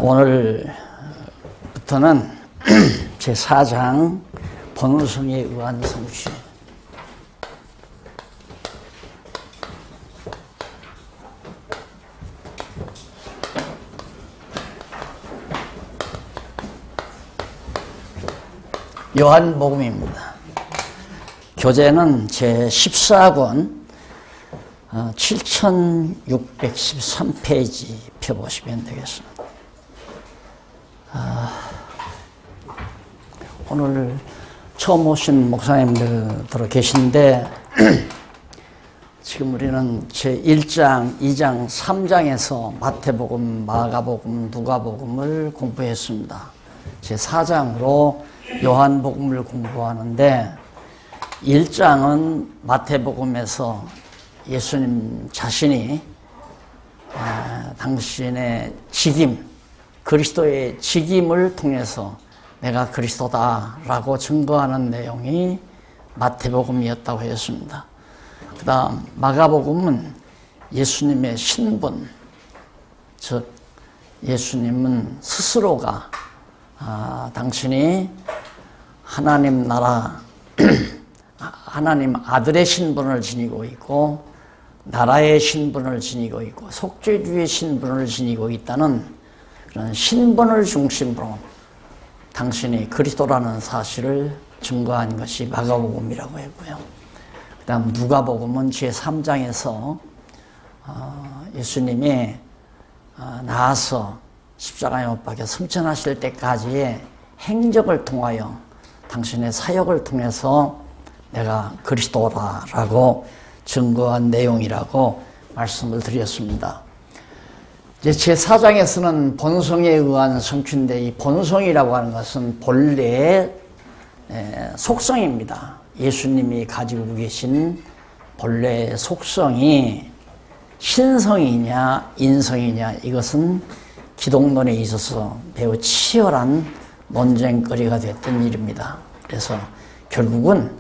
오늘부터는 제4장 번성에 의한 성취. 요한복음입니다. 교재는 제14권 7613페이지 펴보시면 되겠습니다. 오늘 처음 오신 목사님들 들어 계신데 지금 우리는 제1장, 2장, 3장에서 마태복음, 마가복음, 누가복음을 공부했습니다. 제4장으로 요한복음을 공부하는데 1장은 마태복음에서 예수님 자신이 당신의 직임, 그리스도의 직임을 통해서 내가 그리스도다라고 증거하는 내용이 마태복음이었다고 했습니다. 그 다음 마가복음은 예수님의 신분, 즉 예수님은 스스로가 당신이 하나님 나라, 하나님 아들의 신분을 지니고 있고 나라의 신분을 지니고 있고 속죄주의 신분을 지니고 있다는 그런 신분을 중심으로 당신이 그리스도라는 사실을 증거한 것이 마가복음이라고 했고요. 그 다음 누가복음은 제3장에서 예수님이 나아서 십자가에 못 박혀 승천하실 때까지의 행적을 통하여 당신의 사역을 통해서 내가 그리스도라고 증거한 내용이라고 말씀을 드렸습니다. 이제 제4장에서는 본성에 의한 성취인데 이 본성이라고 하는 것은 본래의 속성입니다. 예수님이 가지고 계신 본래의 속성이 신성이냐 인성이냐 이것은 기독론에 있어서 매우 치열한 논쟁거리가 됐던 일입니다. 그래서 결국은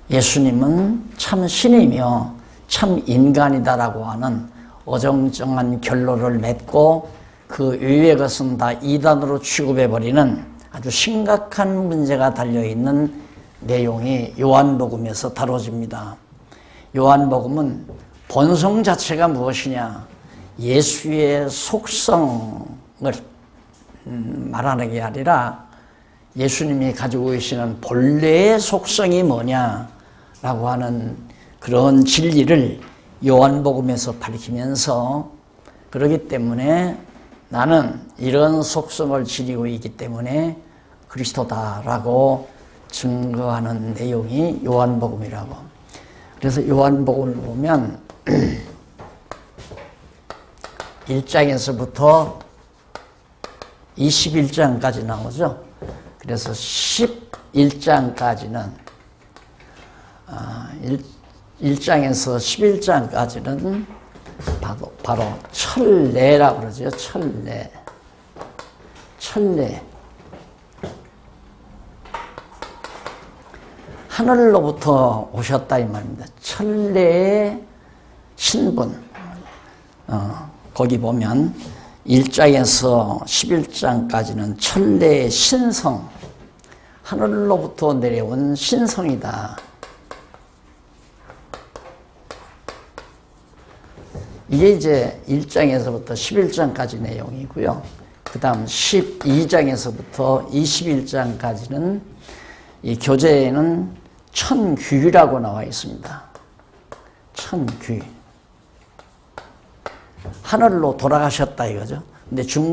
예수님은 참 신이며 참 인간이다라고 하는 어정쩡한 결론을 맺고 그 외의 것은 다 이단으로 취급해버리는 아주 심각한 문제가 달려있는 내용이 요한복음에서 다뤄집니다. 요한복음은 본성 자체가 무엇이냐, 예수의 속성을 말하는 게 아니라 예수님이 가지고 계시는 본래의 속성이 뭐냐라고 하는 그런 진리를 요한복음에서 밝히면서 그렇기 때문에 나는 이런 속성을 지니고 있기 때문에 그리스도다라고 증거하는 내용이 요한복음이라고. 그래서 요한복음을 보면 1장에서부터 21장까지 나오죠. 그래서 11장까지는 1장에서 11장까지는 바로 철례라고 그러죠. 철례. 하늘로부터 오셨다 이 말입니다. 철례의 신분. 거기 보면 1장에서 11장까지는 철례의 신성, 하늘로부터 내려온 신성이다. 이게 이제 1장에서부터 11장까지 내용이고요. 그 다음 12장에서부터 21장까지는 이 교재에는 천귀라고 나와 있습니다. 천귀. 하늘로 돌아가셨다 이거죠. 근데 중국어에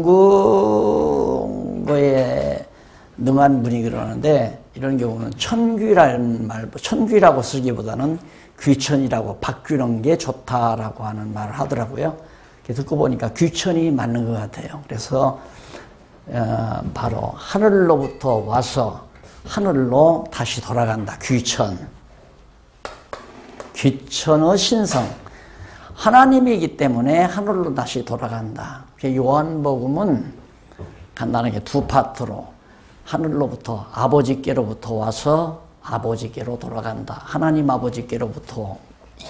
능한 분이 그러는데 이런 경우는 천귀라는 말, 천귀라고 쓰기보다는 귀천이라고 바뀌는 게 좋다라고 하는 말을 하더라고요. 듣고 보니까 귀천이 맞는 것 같아요. 그래서 바로 하늘로부터 와서 하늘로 다시 돌아간다. 귀천의 신성. 하나님이기 때문에 하늘로 다시 돌아간다. 요한복음은 간단하게 두 파트로 하늘로부터 아버지께로부터 와서 아버지께로 돌아간다. 하나님 아버지께로부터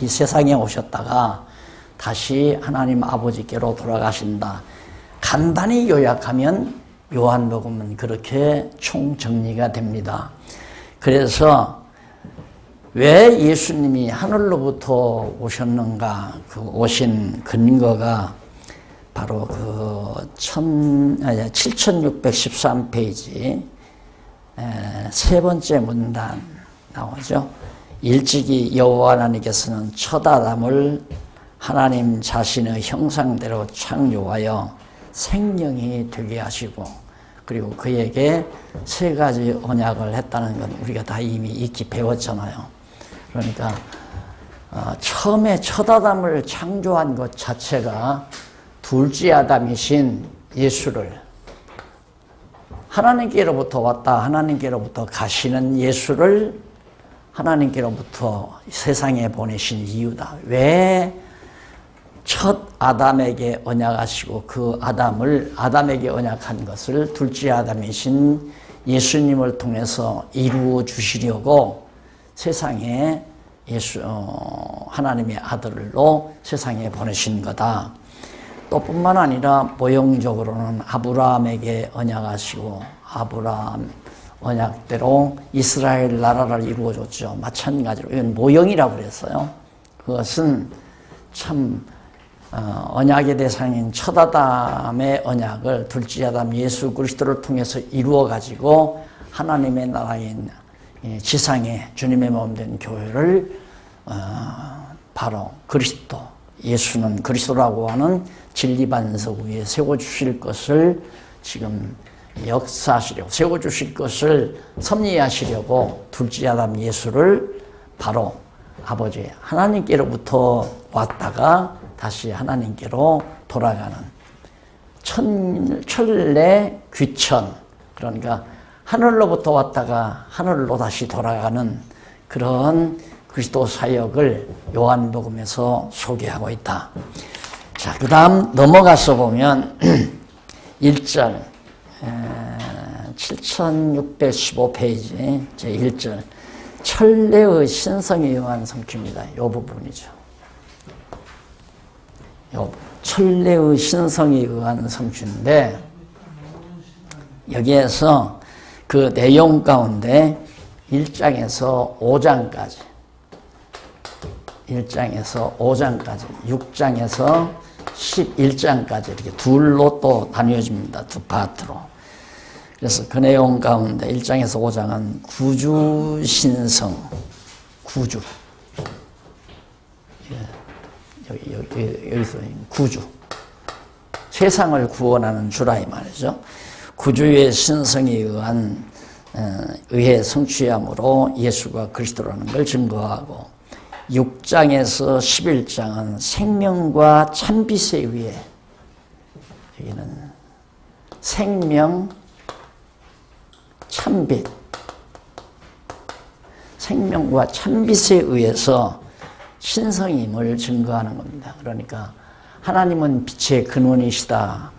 이 세상에 오셨다가 다시 하나님 아버지께로 돌아가신다. 간단히 요약하면 요한복음은 그렇게 총정리가 됩니다. 그래서 왜 예수님이 하늘로부터 오셨는가? 그 오신 근거가 바로 그 7613페이지 세 번째 문단 나오죠. 일찍이 여호와 하나님께서는 첫 아담을 하나님 자신의 형상대로 창조하여 생명이 되게 하시고, 그리고 그에게 세 가지 언약을 했다는 건 우리가 다 이미 익히 배웠잖아요. 그러니까 처음에 첫 아담을 창조한 것 자체가 둘째 아담이신 예수를, 하나님께로부터 왔다 하나님께로부터 가시는 예수를 하나님께로부터 세상에 보내신 이유다. 왜 첫 아담에게 언약하시고 그 아담에게 언약한 것을 둘째 아담이신 예수님을 통해서 이루어 주시려고 세상에 하나님의 아들로 세상에 보내신 거다. 또 뿐만 아니라 모형적으로는 아브라함에게 언약하시고 아브라함 언약대로 이스라엘 나라를 이루어줬죠. 마찬가지로 이건 모형이라고 그랬어요. 그것은 참 언약의 대상인 첫 아담의 언약을 둘째 아담 예수 그리스도를 통해서 이루어 가지고 하나님의 나라인 지상에 주님의 몸 된 교회를 바로 그리스도, 예수는 그리스도라고 하는 진리반석 위에 세워주실 것을 지금 역사하시려고, 세워주실 것을 섭리하시려고 둘째 아담 예수를 바로 아버지 하나님께로부터 왔다가 다시 하나님께로 돌아가는 천례 귀천, 그러니까 하늘로부터 왔다가 하늘로 다시 돌아가는 그런 그리스도 사역을 요한복음에서 소개하고 있다. 자, 그 다음 넘어가서 보면 1절 7615페이지 제1절 천례의 신성에 의한 성취입니다. 이 부분이죠. 천례의 신성에 의한 성취인데 여기에서 그 내용 가운데 1장에서 5장까지 6장에서 11장까지 이렇게 둘로 또 나뉘어집니다. 두 파트로. 그래서 그 내용 가운데 1장에서 5장은 구주 신성, 구주. 여기서 구주. 세상을 구원하는 주라 이 말이죠. 구주의 신성에 의해 성취함으로 예수가 그리스도라는 걸 증거하고, 6장에서 11장은 생명과 참빛에 의해, 여기는 생명, 참빛, 생명과 참빛에 의해서 신성임을 증거하는 겁니다. 그러니까 하나님은 빛의 근원이시다.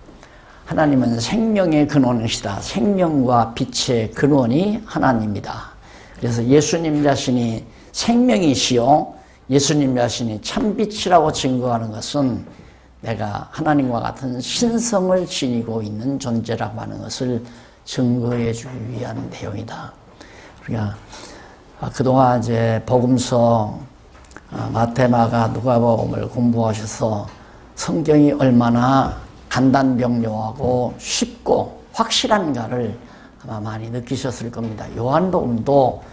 하나님은 생명의 근원이시다. 생명과 빛의 근원이 하나님이다. 그래서 예수님 자신이 생명이시요 예수님 자신이 참빛이라고 증거하는 것은 내가 하나님과 같은 신성을 지니고 있는 존재라고 하는 것을 증거해 주기 위한 내용이다. 그러니까 그동안 이제 복음서 마태, 마가, 누가복음을 공부하셔서 성경이 얼마나 간단명료하고 쉽고 확실한가를 아마 많이 느끼셨을 겁니다. 요한복음도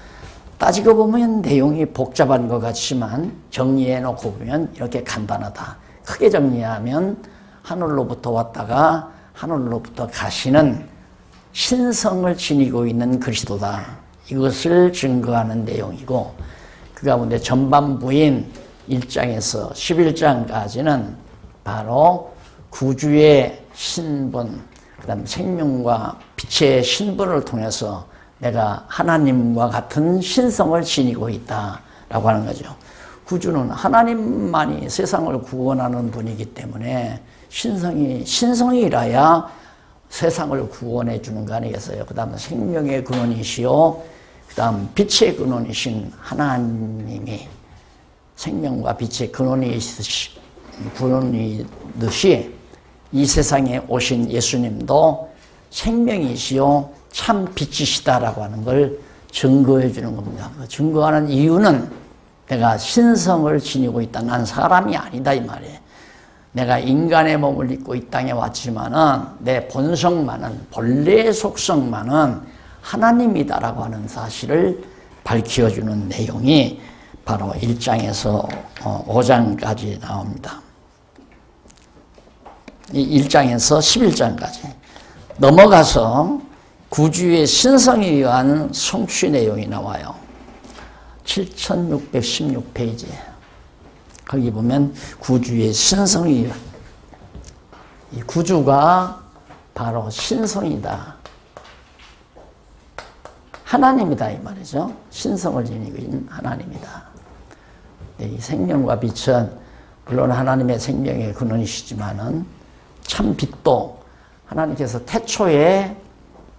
따지고 보면 내용이 복잡한 것 같지만 정리해 놓고 보면 이렇게 간단하다. 크게 정리하면 하늘로부터 왔다가 하늘로부터 가시는 신성을 지니고 있는 그리스도다. 이것을 증거하는 내용이고, 그 가운데 전반부인 1장에서 11장까지는 바로 구주의 신분, 그 다음 생명과 빛의 신분을 통해서 내가 하나님과 같은 신성을 지니고 있다라고 하는 거죠. 구주는 하나님만이 세상을 구원하는 분이기 때문에 신성이라야 세상을 구원해 주는 거 아니겠어요? 그 다음 생명의 근원이시요, 그 다음 빛의 근원이신 하나님이 생명과 빛의 근원이듯이 이 세상에 오신 예수님도 생명이시요 참 빛이시다라고 하는 걸 증거해 주는 겁니다. 증거하는 이유는 내가 신성을 지니고 있다. 난 사람이 아니다 이 말이에요. 내가 인간의 몸을 입고 이 땅에 왔지만은 내 본성만은, 본래의 속성만은 하나님이다라고 하는 사실을 밝혀주는 내용이 바로 1장에서 5장까지 나옵니다. 이 1장에서 11장까지 넘어가서 구주의 신성에 의한 성취 내용이 나와요. 7616페이지. 거기 보면 구주의 신성에 의한, 이 구주가 바로 신성이다. 하나님이다 이 말이죠. 신성을 지니고 있는 하나님이다. 이 생명과 빛은 물론 하나님의 생명의 근원이시지만은 참 빛도 하나님께서 태초에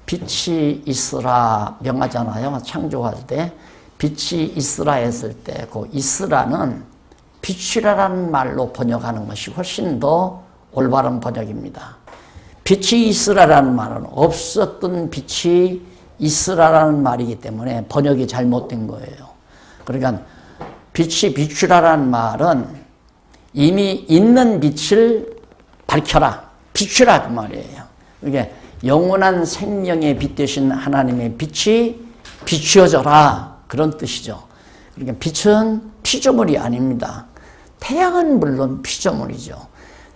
빛이 있으라 명하잖아요. 창조할 때 빛이 있으라 했을 때 그 있으라는 빛이라는 말로 번역하는 것이 훨씬 더 올바른 번역입니다. 빛이 있으라라는 말은 없었던 빛이 있으라라는 말이기 때문에 번역이 잘못된 거예요. 그러니까 빛이 비추라라는 말은 이미 있는 빛을 밝혀라, 비추라 그 말이에요. 이게 영원한 생명의 빛 되신 하나님의 빛이 비추어져라 그런 뜻이죠. 그러니까 빛은 피조물이 아닙니다. 태양은 물론 피조물이죠.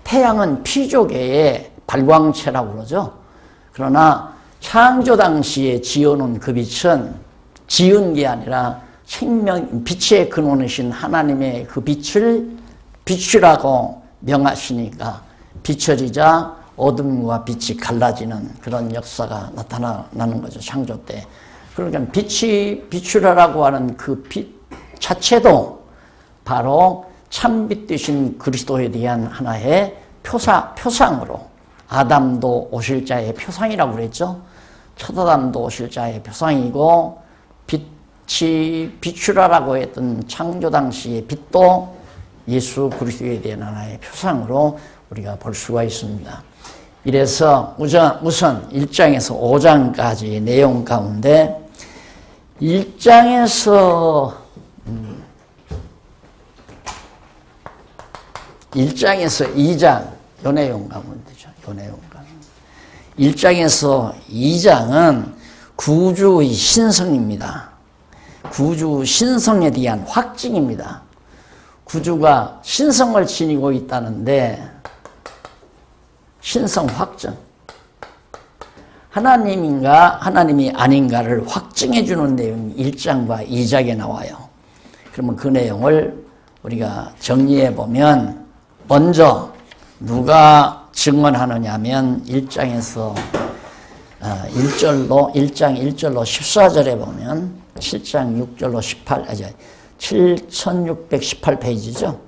태양은 피조계의 발광체라고 그러죠. 그러나 창조 당시에 지어놓은 그 빛은 지은 게 아니라 생명, 빛의 근원이신 하나님의 그 빛을 비추라고 명하시니까 비춰지자 어둠과 빛이 갈라지는 그런 역사가 나타나는 거죠. 창조 때. 그러니까 빛이 비추라라고 하는 그 빛 자체도 바로 참빛 되신 그리스도에 대한 하나의 표상으로 아담도 오실 자의 표상이라고 그랬죠. 첫 아담도 오실 자의 표상이고 빛이 비추라라고 했던 창조 당시의 빛도 예수 그리스도에 대한 하나의 표상으로 우리가 볼 수가 있습니다. 이래서 우선 1장에서 5장까지 내용 가운데 1장에서 2장 요 내용 가운데죠. 요 내용 가운데 1장에서 2장은 구주의 신성입니다. 구주 신성에 대한 확증입니다. 구주가 신성을 지니고 있다는데 신성 확증, 하나님인가 하나님이 아닌가를 확증해 주는 내용이 1장과 2장에 나와요. 그러면 그 내용을 우리가 정리해 보면 먼저 누가 증언하느냐 하면 1장에서 1장 1절로 14절에 보면 7장 6절로 7618페이지죠.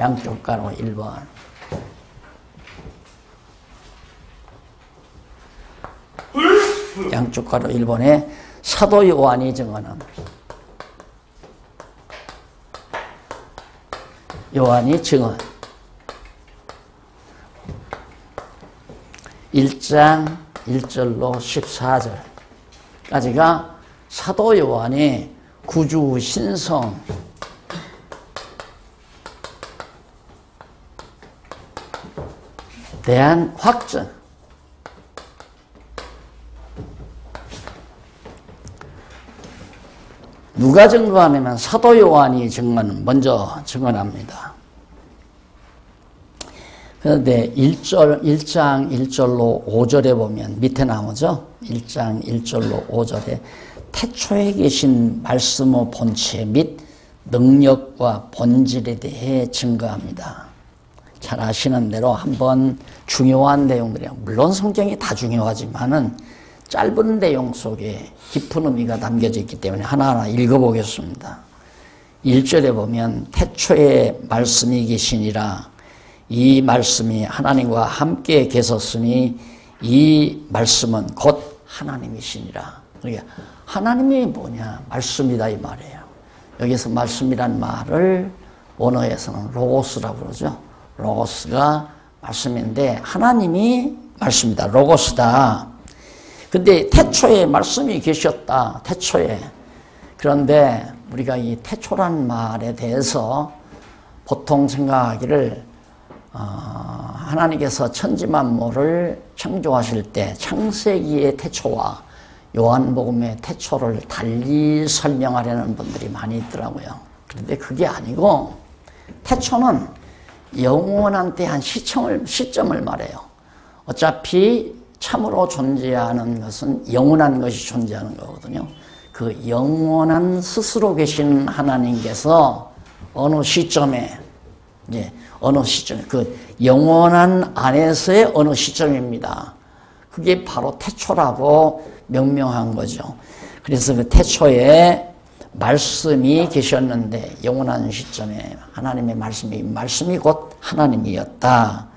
양쪽 가로 1번. 양쪽 가로 1번에 사도 요한이 증언한 요한이 증언 1장 1절로 14절까지가 사도 요한이 구주 신성 대한 확증, 누가 증거하냐면 사도 요한이 먼저 증언합니다. 그런데 1장 1절로 5절에 보면 밑에 나오죠. 1장 1절로 5절에 태초에 계신 말씀의 본체 및 능력과 본질에 대해 증거합니다. 잘 아시는 대로 한번 중요한 내용들이에요. 물론 성경이 다 중요하지만은 짧은 내용 속에 깊은 의미가 담겨져 있기 때문에 하나하나 읽어보겠습니다. 1절에 보면 태초에 말씀이 계시니라 이 말씀이 하나님과 함께 계셨으니 이 말씀은 곧 하나님이시니라. 그러니까 하나님이 뭐냐? 말씀이다 이 말이에요. 여기서 말씀이란 말을 원어에서는 로고스라고 그러죠. 로고스가 말씀인데 하나님이 말씀이다. 로고스다. 근데 태초에 말씀이 계셨다. 태초에. 그런데 우리가 이 태초란 말에 대해서 보통 생각하기를 하나님께서 천지만물을 창조하실 때 창세기의 태초와 요한복음의 태초를 달리 설명하려는 분들이 많이 있더라고요. 그런데 그게 아니고 태초는 영원한 때 한 시점을 말해요. 어차피 참으로 존재하는 것은 영원한 것이 존재하는 거거든요. 그 영원한 스스로 계신 하나님께서 어느 시점에 그 영원한 안에서의 어느 시점입니다. 그게 바로 태초라고 명명한 거죠. 그래서 그 태초에 말씀이 계셨는데 영원한 시점에 하나님의 말씀이 곧 하나님이었다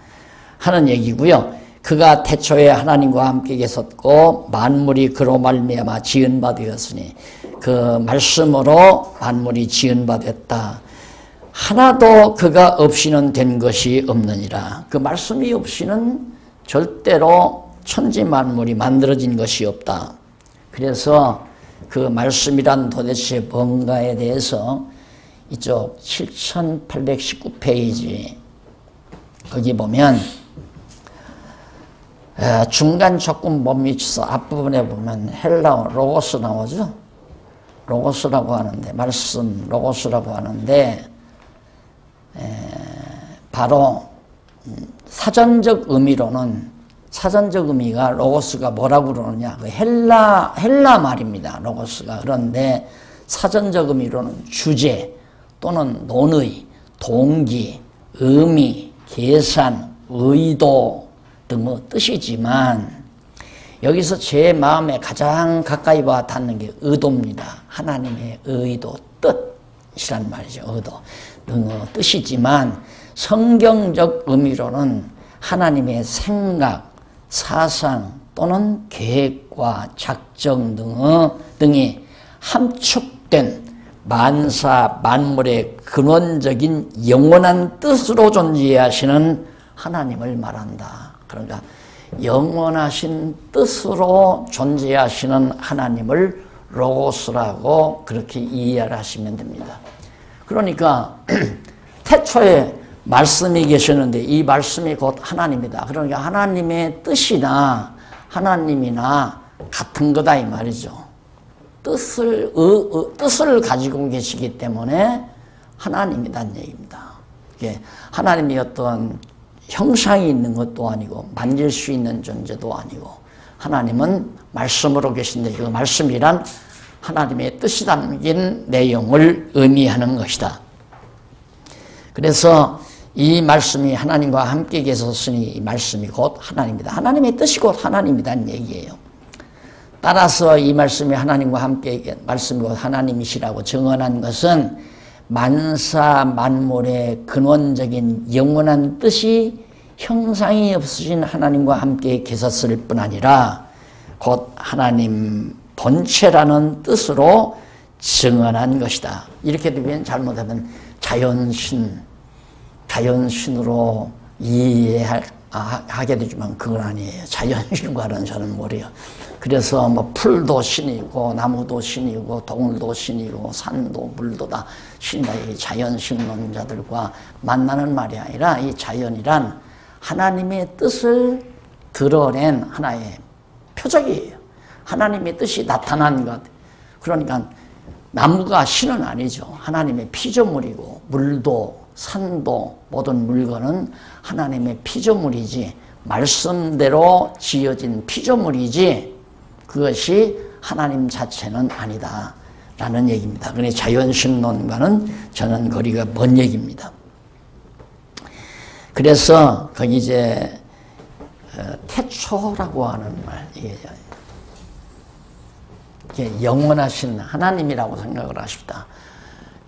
하는 얘기고요. 그가 태초에 하나님과 함께 계셨고 만물이 그로 말미암아 지은 바 되었으니 그 말씀으로 만물이 지은 바 됐다. 하나도 그가 없이는 된 것이 없느니라. 그 말씀이 없이는 절대로 천지 만물이 만들어진 것이 없다. 그래서 그 말씀이란 도대체 뭔가에 대해서 이쪽 7819페이지 거기 보면 중간 조금 못 미쳐서 앞부분에 보면 헬라어 로고스 나오죠. 로고스라고 하는데 말씀 로고스라고 하는데 바로 사전적 의미가 로고스가 뭐라고 그러느냐 그 헬라 말입니다. 로고스가. 그런데 사전적 의미로는 주제 또는 논의, 동기, 의미, 계산, 의도 등의 뜻이지만 여기서 제 마음에 가장 가까이 와 닿는 게 의도입니다. 하나님의 의도, 뜻이란 말이죠. 의도 등의 뜻이지만 성경적 의미로는 하나님의 생각, 사상 또는 계획과 작정 등이 함축된 만사 만물의 근원적인 영원한 뜻으로 존재하시는 하나님을 말한다. 그러니까 영원하신 뜻으로 존재하시는 하나님을 로고스라고 그렇게 이해를 하시면 됩니다. 그러니까 태초에 말씀이 계셨는데 이 말씀이 곧 하나님이다. 그러니까 하나님의 뜻이나 하나님이나 같은 거다 이 말이죠. 뜻을 가지고 계시기 때문에 하나님이란 얘기입니다. 이게 하나님이 어떤 형상이 있는 것도 아니고 만질 수 있는 존재도 아니고 하나님은 말씀으로 계신데 그 말씀이란 하나님의 뜻이 담긴 내용을 의미하는 것이다. 그래서 이 말씀이 하나님과 함께 계셨으니 이 말씀이 곧 하나님이다. 하나님의 뜻이 곧 하나님이라는 얘기예요. 따라서 이 말씀이 하나님과 함께 말씀이 곧 하나님이시라고 증언한 것은 만사 만물의 근원적인 영원한 뜻이 형상이 없으신 하나님과 함께 계셨을 뿐 아니라 곧 하나님 본체라는 뜻으로 증언한 것이다. 이렇게 되면 잘못하면 자연신으로 이해하게 되지만 그건 아니에요. 자연신과는 저는 모르요. 그래서 뭐 풀도 신이고 나무도 신이고 동물도 신이고 산도 물도 다 신이다. 이 자연신론자들과 만나는 말이 아니라 이 자연이란 하나님의 뜻을 드러낸 하나의 표적이에요. 하나님의 뜻이 나타난 것. 그러니까 나무가 신은 아니죠. 하나님의 피조물이고 물도 산도 모든 물건은 하나님의 피조물이지 말씀대로 지어진 피조물이지 그것이 하나님 자체는 아니다 라는 얘기입니다. 그런데 자연신론과는 저는 거리가 먼 얘기입니다. 그래서 거기 이제 태초라고 하는 말 이게 영원하신 하나님이라고 생각을 하십니다.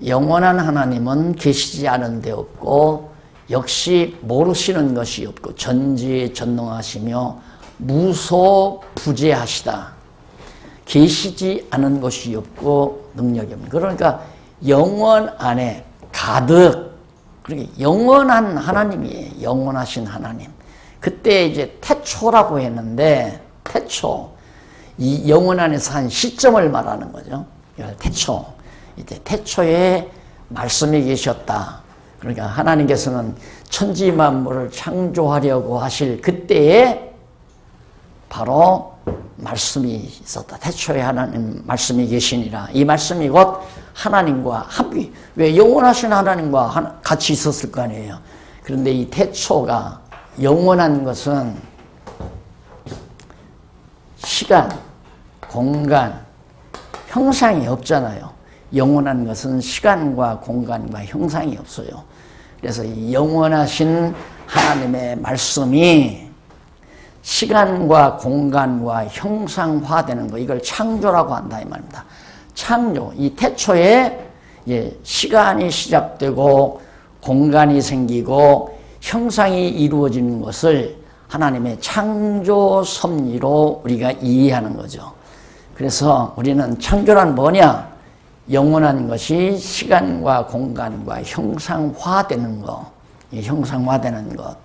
영원한 하나님은 계시지 않은 데 없고 역시 모르시는 것이 없고 전지전능하시며 무소부재하시다. 계시지 않은 것이 없고 능력이 없는. 그러니까 영원 안에 가득 그러니까 영원한 하나님이에요. 영원하신 하나님. 그때 이제 태초라고 했는데, 태초. 이 영원 안에서 한 시점을 말하는 거죠. 태초. 이제 태초에 말씀이 계셨다. 그러니까 하나님께서는 천지 만물을 창조하려고 하실 그때에 바로 말씀이 있었다. 태초에 하나님 말씀이 계시니라. 이 말씀이 곧 하나님과 합이, 왜 영원하신 하나님과 같이 있었을 거 아니에요. 그런데 이 태초가 영원한 것은 시간, 공간, 형상이 없잖아요. 영원한 것은 시간과 공간과 형상이 없어요. 그래서 이 영원하신 하나님의 말씀이 시간과 공간과 형상화되는 거, 이걸 창조라고 한다 이 말입니다. 창조, 이 태초에 시간이 시작되고 공간이 생기고 형상이 이루어지는 것을 하나님의 창조 섭리로 우리가 이해하는 거죠. 그래서 우리는 창조란 뭐냐? 영원한 것이 시간과 공간과 형상화되는 것, 형상화되는 것.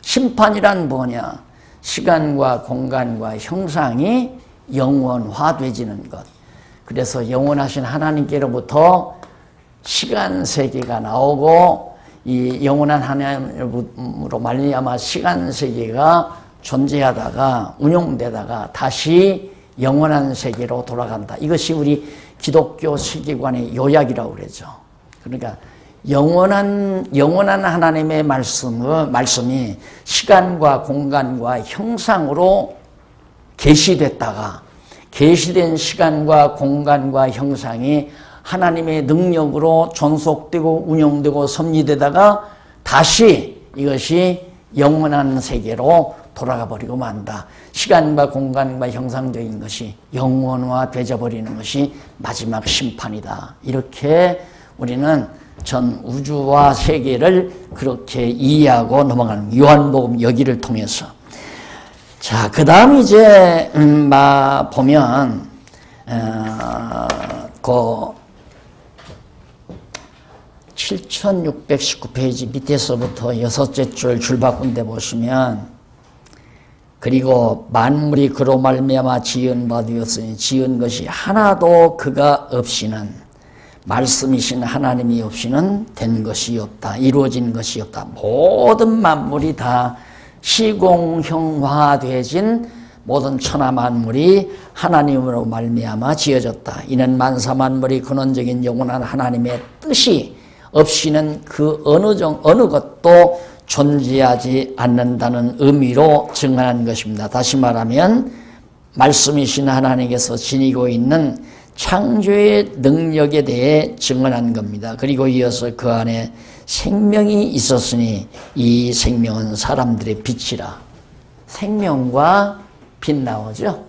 심판이란 뭐냐? 시간과 공간과 형상이 영원화되지는 것. 그래서 영원하신 하나님께로부터 시간 세계가 나오고 이 영원한 하나님으로 말미암아 시간 세계가 존재하다가 운용되다가 다시 영원한 세계로 돌아간다. 이것이 우리 기독교 세계관의 요약이라고 그러죠. 그러니까 영원한 하나님의 말씀이 시간과 공간과 형상으로 계시됐다가 계시된 시간과 공간과 형상이 하나님의 능력으로 존속되고 운용되고 섭리되다가 다시 이것이 영원한 세계로 돌아가 버리고 만다. 시간과 공간과 형상적인 것이 영원화되어 버리는 것이 마지막 심판이다. 이렇게 우리는 전 우주와 세계를 그렇게 이해하고 넘어가는 요한복음 여기를 통해서. 자, 그 다음 이제 보면 그 7619페이지 밑에서부터 6째 줄 바꾼 데 보시면, 그리고 만물이 그로 말미암아 지은 바 되었으니 지은 것이 하나도 그가 없이는, 말씀이신 하나님이 없이는 된 것이 없다. 이루어진 것이 없다. 모든 만물이 다 시공형화되어진 모든 천하 만물이 하나님으로 말미암아 지어졌다. 이는 만사 만물이 근원적인 영원한 하나님의 뜻이 없이는 그 어느 것도 존재하지 않는다는 의미로 증언한 것입니다. 다시 말하면 말씀이신 하나님께서 지니고 있는 창조의 능력에 대해 증언한 겁니다. 그리고 이어서 그 안에 생명이 있었으니 이 생명은 사람들의 빛이라. 생명과 빛 나오죠?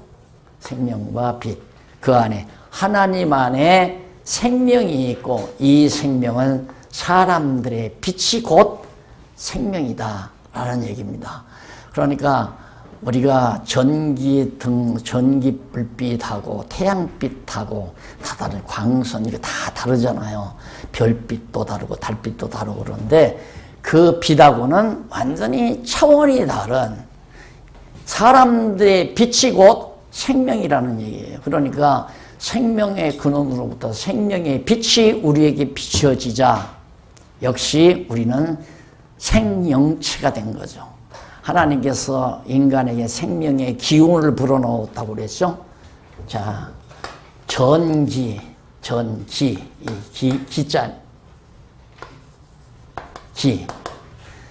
생명과 빛. 그 안에 하나님 안에 생명이 있고 이 생명은 사람들의 빛이 곧 생명이다 라는 얘기입니다. 그러니까 우리가 전기등, 전기불빛하고 태양빛하고 다 다른 광선, 이게 다 다르잖아요. 별빛도 다르고 달빛도 다르고 그런데 그 빛하고는 완전히 차원이 다른 사람들의 빛이 곧 생명이라는 얘기예요. 그러니까 생명의 근원으로부터 생명의 빛이 우리에게 비춰지자 역시 우리는 생명체가 된 거죠. 하나님께서 인간에게 생명의 기운을 불어넣었다고 그랬죠. 자, 전기, 기자,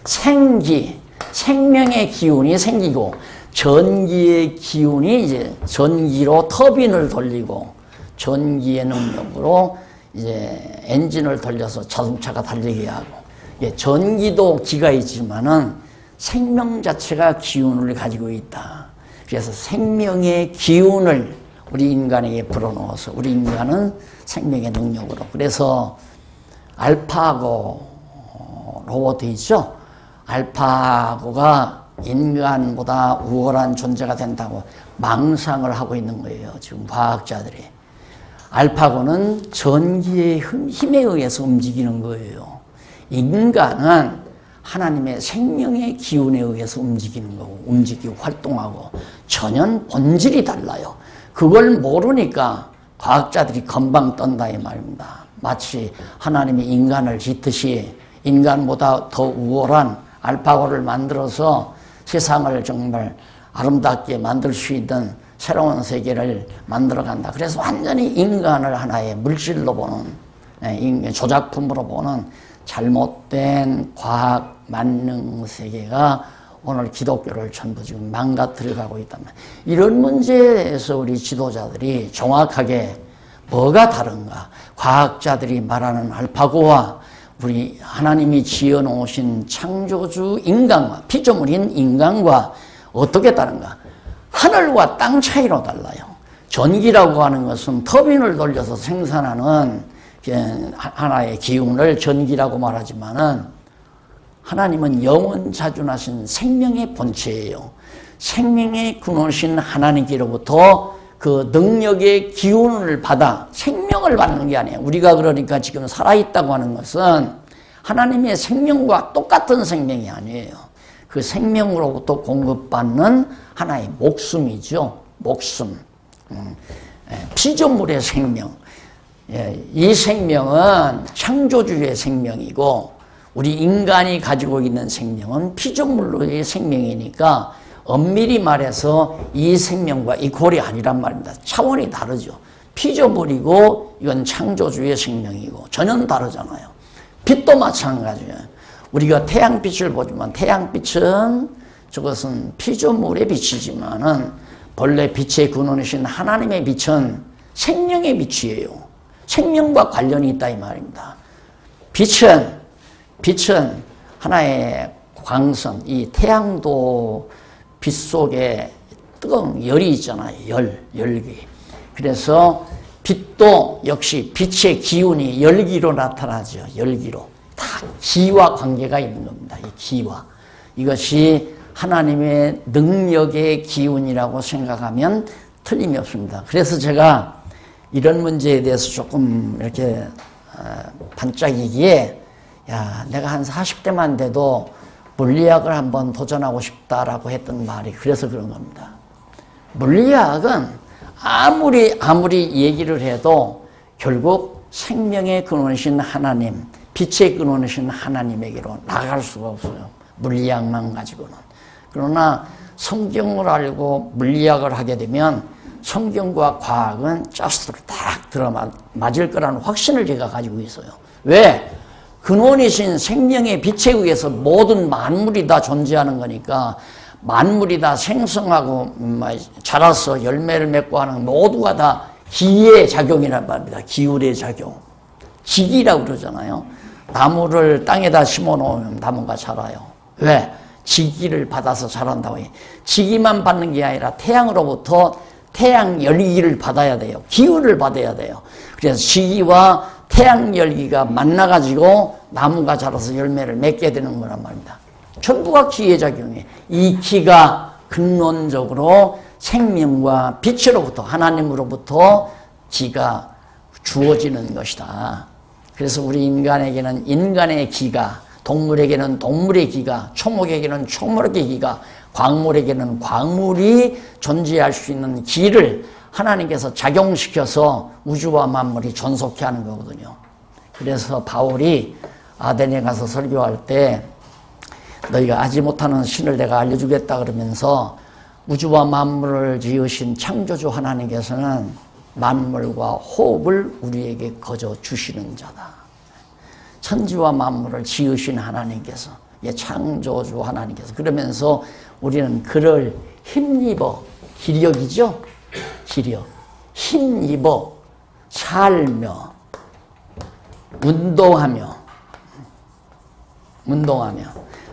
생기, 생명의 기운이 생기고, 전기의 기운이 이제 전기로 터빈을 돌리고, 전기의 능력으로 이제 엔진을 돌려서 자동차가 달리게 하고, 전기도 기가 있지만은 생명 자체가 기운을 가지고 있다. 그래서 생명의 기운을 우리 인간에게 불어넣어서 우리 인간은 생명의 능력으로. 그래서 알파고로 되어 있죠. 알파고가 인간보다 우월한 존재가 된다고 망상을 하고 있는 거예요. 지금 과학자들이. 알파고는 전기의 힘에 의해서 움직이는 거예요. 인간은 하나님의 생명의 기운에 의해서 움직이는 거고, 움직이고 활동하고 전혀 본질이 달라요. 그걸 모르니까 과학자들이 금방 떤다 이 말입니다. 마치 하나님이 인간을 짓듯이 인간보다 더 우월한 알파고를 만들어서 세상을 정말 아름답게 만들 수 있는 새로운 세계를 만들어간다. 그래서 완전히 인간을 하나의 물질로 보는, 조작품으로 보는 잘못된 과학 만능 세계가 오늘 기독교를 전부 지금 망가뜨려가고 있단 말이에요. 이런 문제에서 우리 지도자들이 정확하게 뭐가 다른가? 과학자들이 말하는 알파고와 우리 하나님이 지어놓으신 창조주 인간과 피조물인 인간과 어떻게 다른가? 하늘과 땅 차이로 달라요. 전기라고 하는 것은 터빈을 돌려서 생산하는 하나의 기운을 전기라고 말하지만은 하나님은 영원자존하신 생명의 본체예요. 생명의 근원이신 하나님께로부터 그 능력의 기운을 받아 생명을 받는 게 아니에요. 우리가 그러니까 지금 살아있다고 하는 것은 하나님의 생명과 똑같은 생명이 아니에요. 그 생명으로부터 공급받는 하나의 목숨이죠. 목숨. 피조물의 생명. 이 생명은 창조주의 생명이고 우리 인간이 가지고 있는 생명은 피조물로의 생명이니까 엄밀히 말해서 이 생명과 이퀄이 아니란 말입니다. 차원이 다르죠. 피조물이고 이건 창조주의 생명이고 전혀 다르잖아요. 빛도 마찬가지예요. 우리가 태양빛을 보지만 태양빛은 저것은 피조물의 빛이지만은 본래 빛의 근원이신 하나님의 빛은 생명의 빛이에요. 생명과 관련이 있다 이 말입니다. 빛은 하나의 광선, 이 태양도 빛 속에 뜨거운 열이 있잖아요. 열기. 그래서 빛도 역시 빛의 기운이 열기로 나타나죠. 열기로. 다 기와 관계가 있는 겁니다. 이 기와. 이것이 하나님의 능력의 기운이라고 생각하면 틀림이 없습니다. 그래서 제가 이런 문제에 대해서 조금 이렇게 반짝이기에 야, 내가 한 40대만 돼도 물리학을 한번 도전하고 싶다라고 했던 말이 그래서 그런 겁니다. 물리학은 아무리 얘기를 해도 결국 생명의 근원이신 하나님, 빛의 근원이신 하나님에게로 나갈 수가 없어요. 물리학만 가지고는. 그러나 성경을 알고 물리학을 하게 되면 성경과 과학은 짜스로 딱 들어맞을 거라는 확신을 제가 가지고 있어요. 왜? 근원이신 생명의 빛에 의해서 모든 만물이 다 존재하는 거니까 만물이 다 생성하고 자라서 열매를 맺고 하는 모두가 다 기의 작용이란 말입니다. 기울의 작용. 직이라고 그러잖아요. 나무를 땅에다 심어놓으면 나무가 자라요. 왜? 지기를 받아서 자란다고 해요. 지기만 받는 게 아니라 태양으로부터 태양 열기를 받아야 돼요. 기운을 받아야 돼요. 그래서 지기와 태양 열기가 만나가지고 나무가 자라서 열매를 맺게 되는 거란 말입니다. 전부가 기의 작용이에요. 이 기가 근원적으로 생명과 빛으로부터 하나님으로부터 기가 주어지는 것이다. 그래서 우리 인간에게는 인간의 기가, 동물에게는 동물의 기가, 초목에게는 초목의 기가, 광물에게는 광물이 존재할 수 있는 기를 하나님께서 작용시켜서 우주와 만물이 존속해 하는 거거든요. 그래서 바울이 아덴에 가서 설교할 때 너희가 아지 못하는 신을 내가 알려주겠다 그러면서 우주와 만물을 지으신 창조주 하나님께서는 만물과 호흡을 우리에게 거저 주시는 자다. 천지와 만물을 지으신 하나님께서, 창조주 하나님께서. 그러면서 우리는 그를 힘입어, 기력이죠? 기력. 힘입어 살며 운동하며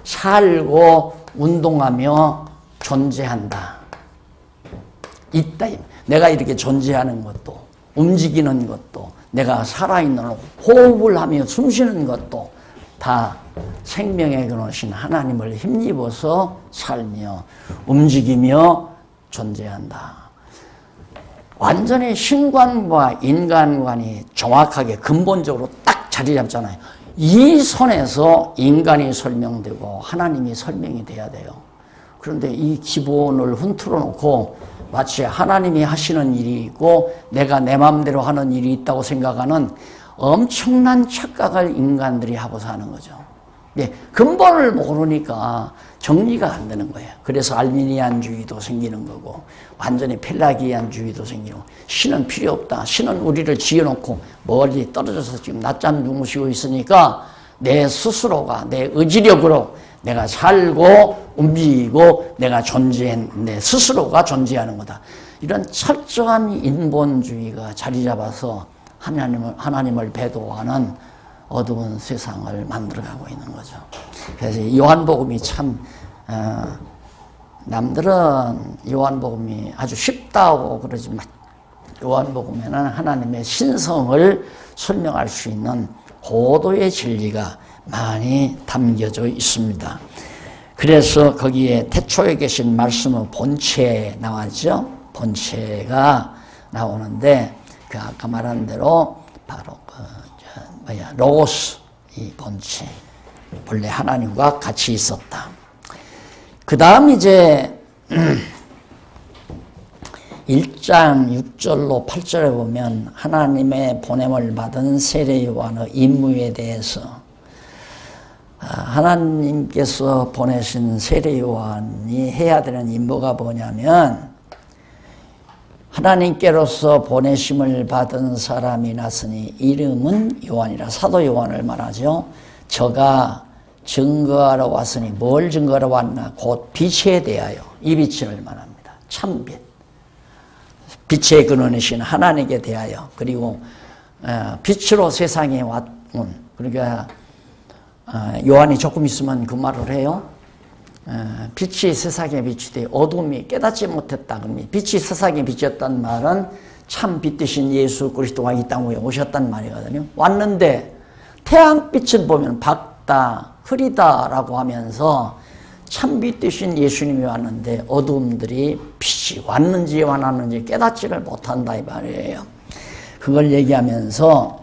살고 운동하며 존재한다. 있다. 내가 이렇게 존재하는 것도, 움직이는 것도, 내가 살아있는 호흡을 하며 숨쉬는 것도 다 생명의 근원이신 하나님을 힘입어서 살며 움직이며 존재한다. 완전히 신관과 인간관이 정확하게 근본적으로 딱 자리 잡잖아요. 이 선에서 인간이 설명되고 하나님이 설명이 돼야 돼요. 그런데 이 기본을 흔들어 놓고 마치 하나님이 하시는 일이 있고 내가 내 마음대로 하는 일이 있다고 생각하는 엄청난 착각을 인간들이 하고 사는 거죠. 예, 근본을 모르니까 정리가 안 되는 거예요. 그래서 알미니안주의도 생기는 거고 완전히 펠라기안주의도 생기고 신은 필요 없다. 신은 우리를 지어놓고 멀리 떨어져서 지금 낮잠 주무시고 있으니까 내 스스로가 내 의지력으로 내가 살고 움직이고 내가 내 스스로가 존재하는 거다. 이런 철저한 인본주의가 자리 잡아서 하나님을 배도하는 어두운 세상을 만들어가고 있는 거죠. 그래서 요한복음이 참 남들은 요한복음이 아주 쉽다고 그러지만 요한복음에는 하나님의 신성을 설명할 수 있는 고도의 진리가 많이 담겨져 있습니다. 그래서 거기에 태초에 계신 말씀은 본체에 나왔죠. 본체가 나오는데 그 아까 말한 대로 바로 로고스, 이 본체, 본래 하나님과 같이 있었다. 그 다음 이제 1장 6절로 8절에 보면 하나님의 보냄을 받은 세례 요한의 임무에 대해서 하나님께서 보내신 세례 요한이 해야 되는 임무가 뭐냐면 하나님께로서 보내심을 받은 사람이 났으니 이름은 요한이라. 사도 요한을 말하죠. 저가 증거하러 왔으니 뭘 증거하러 왔나? 곧 빛에 대하여. 이 빛을 말합니다. 참빛. 빛의 근원이신 하나님께 대하여. 그리고 빛으로 세상에 왔군. 그러니까 요한이 조금 있으면 그 말을 해요. 빛이 세상에 빛이 되 어둠이 깨닫지 못했다. 빛이 세상에 빛이었단 말은 참 빛 되신 예수 그리스도가 이 땅에 오셨단 말이거든요. 왔는데 태양빛을 보면 밝다, 흐리다라고 하면서 참 빛 되신 예수님이 왔는데 어둠들이 빛이 왔는지 안 왔는지 깨닫지를 못한다 이 말이에요. 그걸 얘기하면서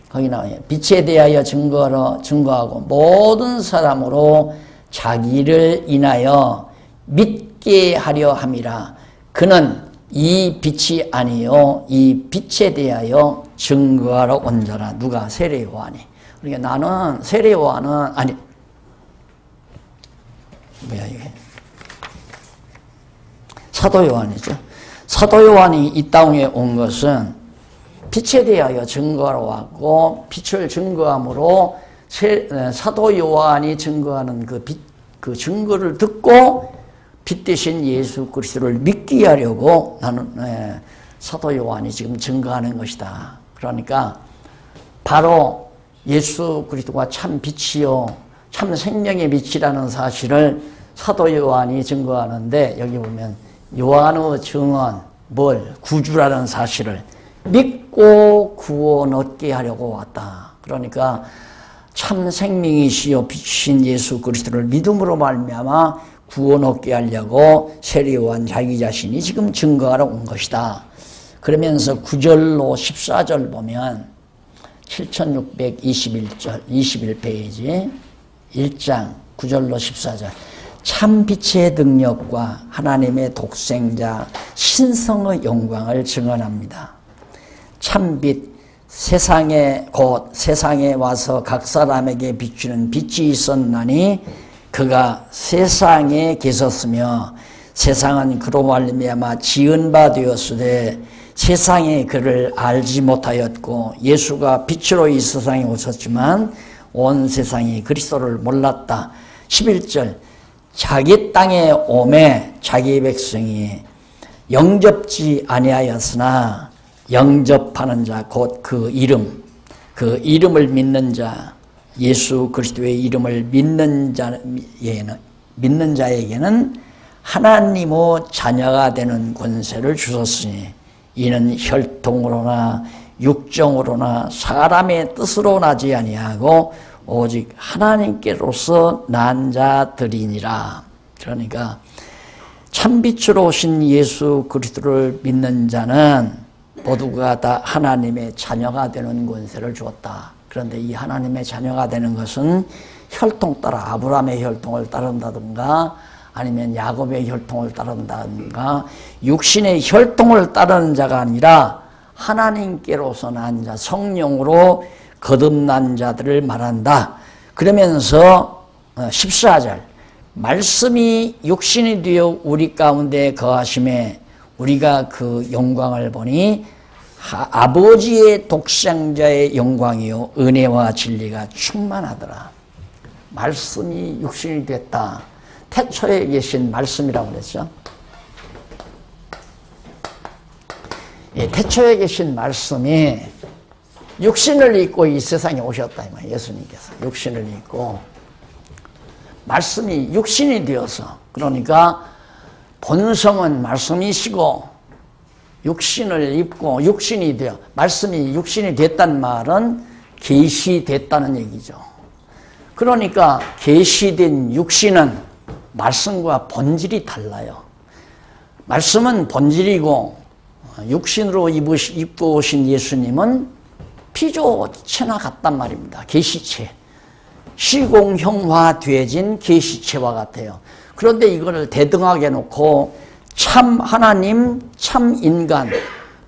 거기 나와요. 빛에 대하여 증거하고 모든 사람으로 자기를 인하여 믿게 하려 함이라. 그는 이 빛이 아니요 이 빛에 대하여 증거하러 온 자라. 누가? 세례 요한이. 그러니까 나는 세례 요한은 아니 뭐야 이게 사도 요한이죠. 사도 요한이 이 땅에 온 것은 빛에 대하여 증거하러 왔고 빛을 증거함으로 사도 요한이 증거하는 그 증거를 듣고 빛 대신 예수 그리스도를 믿게 하려고 나는 사도 요한이 지금 증거하는 것이다. 그러니까 바로 예수 그리스도가 참 빛이요 참 생명의 빛이라는 사실을 사도 요한이 증거하는데 여기 보면 요한의 증언 뭘? 구주라는 사실을 믿고 구원 얻게 하려고 왔다. 그러니까 참 생명이시여 빛이신 예수 그리스도를 믿음으로 말미암아 구원 얻게 하려고 세례 요한 자기 자신이 지금 증거하러 온 것이다. 그러면서 9절로 14절 보면 7621절 21페이지 1장 9절로 14절 참 빛의 능력과 하나님의 독생자 신성의 영광을 증언합니다. 참빛 곧 세상에 와서 각 사람에게 비추는 빛이 있었나니 그가 세상에 계셨으며 세상은 그로 말미암아 지은 바 되었으되 세상에 그를 알지 못하였고 예수가 빛으로 이 세상에 오셨지만 온 세상이 그리스도를 몰랐다. 11절 자기 땅에 오매 자기 백성이 영접지 아니하였으나 영접하는 자 곧 그 이름을 믿는 자 예수 그리스도의 이름을 믿는 자에게는 하나님의 자녀가 되는 권세를 주셨으니 이는 혈통으로나 육정으로나 사람의 뜻으로 나지 아니하고 오직 하나님께로서 난 자들이니라. 그러니까 참빛으로 오신 예수 그리스도를 믿는 자는 모두가 다 하나님의 자녀가 되는 권세를 주었다. 그런데 이 하나님의 자녀가 되는 것은 혈통 따라 아브라함의 혈통을 따른다든가 아니면 야곱의 혈통을 따른다든가 육신의 혈통을 따르는 자가 아니라 하나님께로서 난 자, 성령으로 거듭난 자들을 말한다. 그러면서 14절 말씀이 육신이 되어 우리 가운데 거하심에 우리가 그 영광을 보니 아버지의 독생자의 영광이요 은혜와 진리가 충만하더라. 말씀이 육신이 됐다. 태초에 계신 말씀이라고 그랬죠. 예, 태초에 계신 말씀이 육신을 입고 이 세상에 오셨다. 예수님께서 육신을 입고 말씀이 육신이 되어서 그러니까 본성은 말씀이시고 육신을 입고 육신이 되어 말씀이 육신이 됐다는 말은 계시됐다는 얘기죠. 그러니까 계시된 육신은 말씀과 본질이 달라요. 말씀은 본질이고 육신으로 입고 오신 예수님은 피조체나 같단 말입니다. 계시체. 시공형화되어진 계시체와 같아요. 그런데 이거를 대등하게 놓고 참 하나님, 참 인간,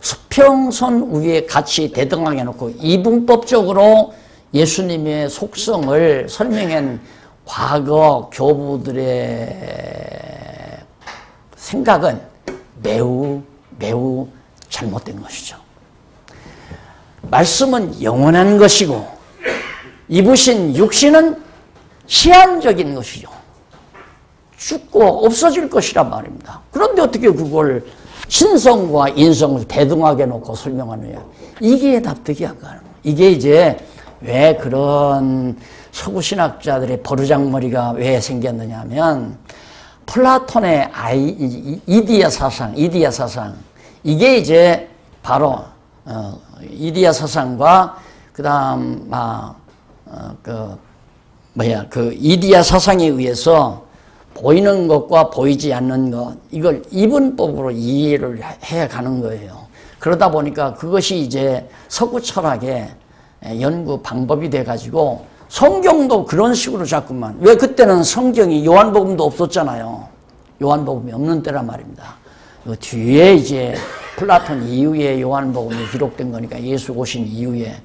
수평선 위에 같이 대등하게 놓고 이분법적으로 예수님의 속성을 설명한 과거 교부들의 생각은 매우 잘못된 것이죠. 말씀은 영원한 것이고 입으신 육신은 시한적인 것이죠. 죽고 없어질 것이란 말입니다. 그런데 어떻게 그걸 신성과 인성을 대등하게 놓고 설명하느냐. 이게 납득이 안 가는 거예요. 이게 이제 왜 그런 서구 신학자들의 버르장머리가 왜 생겼느냐 하면 플라톤의 이디야 사상 이게 이제 바로 이디야 사상과 그다음 그 이디야 사상에 의해서 보이는 것과 보이지 않는 것 이걸 이분법으로 이해를 해 가는 거예요. 그러다 보니까 그것이 이제 서구 철학의 연구 방법이 돼 가지고 성경도 그런 식으로 자꾸만 왜 그때는 성경이 요한복음도 없었잖아요. 요한복음이 없는 때란 말입니다. 그 뒤에 이제 플라톤 이후에 요한복음이 기록된 거니까 예수 오신 이후에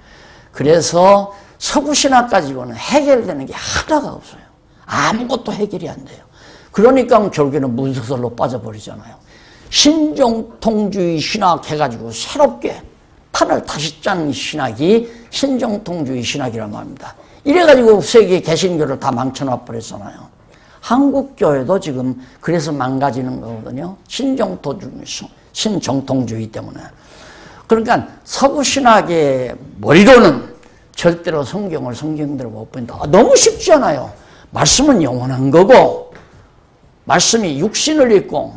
그래서 서구 신학 가지고는 해결되는 게 하나가 없어요. 아무것도 해결이 안 돼요. 그러니까 결국에는 문서설로 빠져버리잖아요. 신정통주의 신학 해가지고 새롭게 판을 다시 짠 신학이 신정통주의 신학이란 말입니다. 이래가지고 세계 개신교를 다 망쳐놔 버렸잖아요. 한국교회도 지금 그래서 망가지는 거거든요. 신정통주의 때문에. 그러니까 서구 신학의 머리로는 절대로 성경을 성경대로 못 본다. 너무 쉽지 않아요. 말씀은 영원한 거고 말씀이 육신을 입고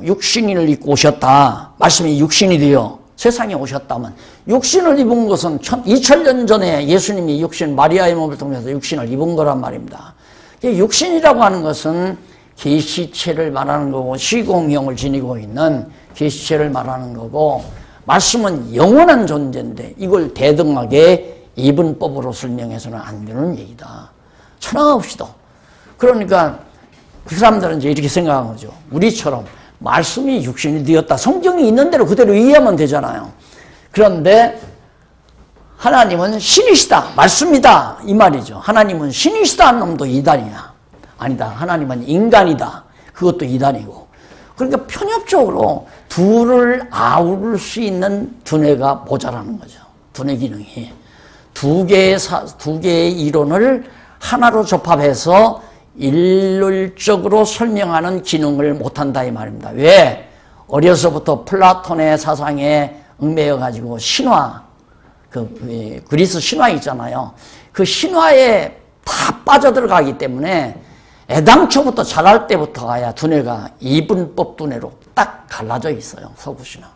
오셨다. 말씀이 육신이 되어 세상에 오셨다면 육신을 입은 것은 2000년 전에 예수님이 마리아의 몸을 통해서 육신을 입은 거란 말입니다. 육신이라고 하는 것은 계시체를 말하는 거고 시공형을 지니고 있는 계시체를 말하는 거고 말씀은 영원한 존재인데 이걸 대등하게 이분법으로 설명해서는 안 되는 얘기다. 천하없이도. 그러니까 그 사람들은 이제 이렇게 생각한 거죠. 우리처럼 말씀이 육신이 되었다. 성경이 있는 대로 그대로 이해하면 되잖아요. 그런데 하나님은 신이시다. 말씀이다. 이 말이죠. 하나님은 신이시다 하는 놈도 이단이야. 아니다. 하나님은 인간이다. 그것도 이단이고. 그러니까 편협적으로 둘을 아우를 수 있는 두뇌가 모자라는 거죠. 두뇌 기능이. 두 개의 이론을 하나로 접합해서 일률적으로 설명하는 기능을 못한다 이 말입니다. 왜? 어려서부터 플라톤의 사상에 얽매여가지고 신화, 그리스 신화 있잖아요. 그 신화에 다 빠져들어가기 때문에 애당초부터 자랄 때부터 아야 두뇌가 이분법 두뇌로 딱 갈라져 있어요. 서구 신화.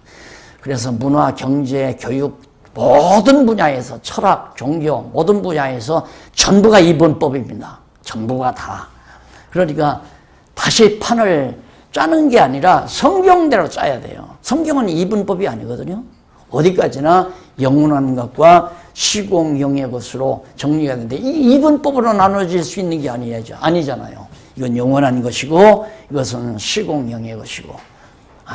그래서 문화, 경제, 교육 모든 분야에서 철학, 종교 모든 분야에서 전부가 이분법입니다. 전부가 다. 그러니까 다시 판을 짜는 게 아니라 성경대로 짜야 돼요. 성경은 이분법이 아니거든요. 어디까지나 영원한 것과 시공영의 것으로 정리가 되는데 이 이분법으로 나눠질 수 있는 게 아니잖아요. 이건 영원한 것이고 이것은 시공영의 것이고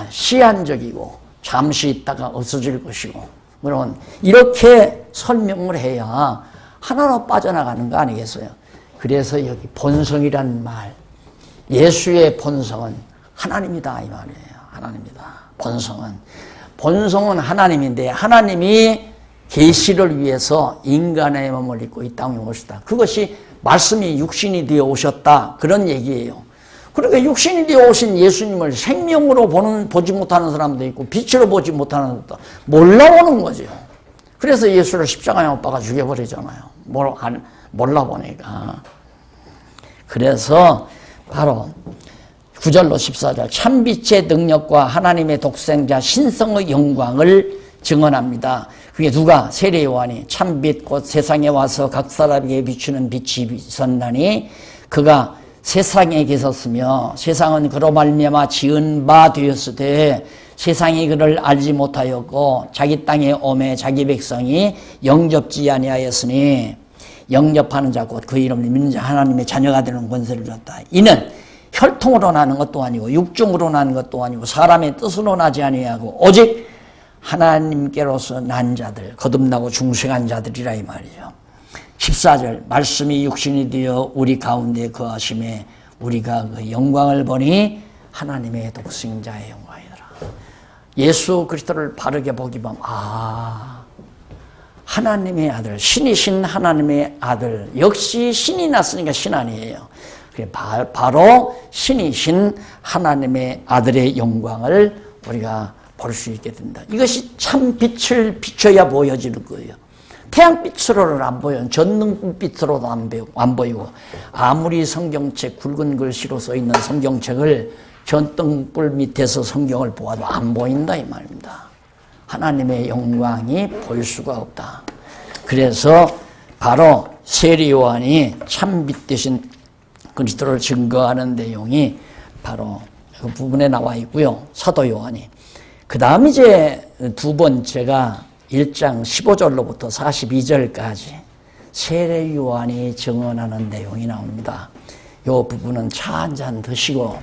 시한적이고 잠시 있다가 없어질 것이고 그러면 이렇게 설명을 해야 하나로 빠져나가는 거 아니겠어요? 그래서 여기 본성이란 말, 예수의 본성은 하나님이다 이 말이에요. 하나님이다. 본성은 하나님인데 하나님이 계시를 위해서 인간의 몸을 입고 이 땅에 오셨다. 그것이 말씀이 육신이 되어 오셨다 그런 얘기예요. 그러니까 육신이 되어 오신 예수님을 생명으로 보지 못하는 사람도 있고 빛으로 보지 못하는 사람도 몰라보는 거죠. 그래서 예수를 십자가에 못 박아 죽여버리잖아요. 몰라보니까. 그래서 바로 9절로 14절 참빛의 능력과 하나님의 독생자 신성의 영광을 증언합니다. 그게 누가? 세례 요한이 참빛 곧 세상에 와서 각 사람에게 비추는 빛이 있었나니 그가 세상에 계셨으며 세상은 그로 말미암아 지은 바 되었으되 세상이 그를 알지 못하였고 자기 땅에 오매 자기 백성이 영접지 아니하였으니 영접하는 자 곧 그 이름을 믿는 자 하나님의 자녀가 되는 권세를 줬다. 이는 혈통으로 나는 것도 아니고 육중으로 나는 것도 아니고 사람의 뜻으로 나지 아니하고 오직 하나님께로서 난 자들 거듭나고 중생한 자들이라 이 말이죠. 14절 말씀이 육신이 되어 우리 가운데 거하심에 우리가 그 영광을 보니 하나님의 독생자의 영광이더라. 예수 그리스도를 바르게 보기 보면 하나님의 아들 신이신 하나님의 아들 역시 신이 났으니까 신 아니에요. 바로 신이신 하나님의 아들의 영광을 우리가 볼 수 있게 된다. 이것이 참 빛을 비춰야 보여지는 거예요. 태양빛으로는 안 보여요. 전등빛으로도 안 보이고 아무리 성경책 굵은 글씨로 써있는 성경책을 전등불 밑에서 성경을 보아도 안 보인다 이 말입니다. 하나님의 영광이 보일 수가 없다. 그래서 바로 세례 요한이 참빛 되신 그리스도를 증거하는 내용이 바로 그 부분에 나와 있고요. 사도 요한이. 그 다음 이제 두 번째가 1장 15절로부터 42절까지 세례 요한이 증언하는 내용이 나옵니다. 이 부분은 차 한 잔 드시고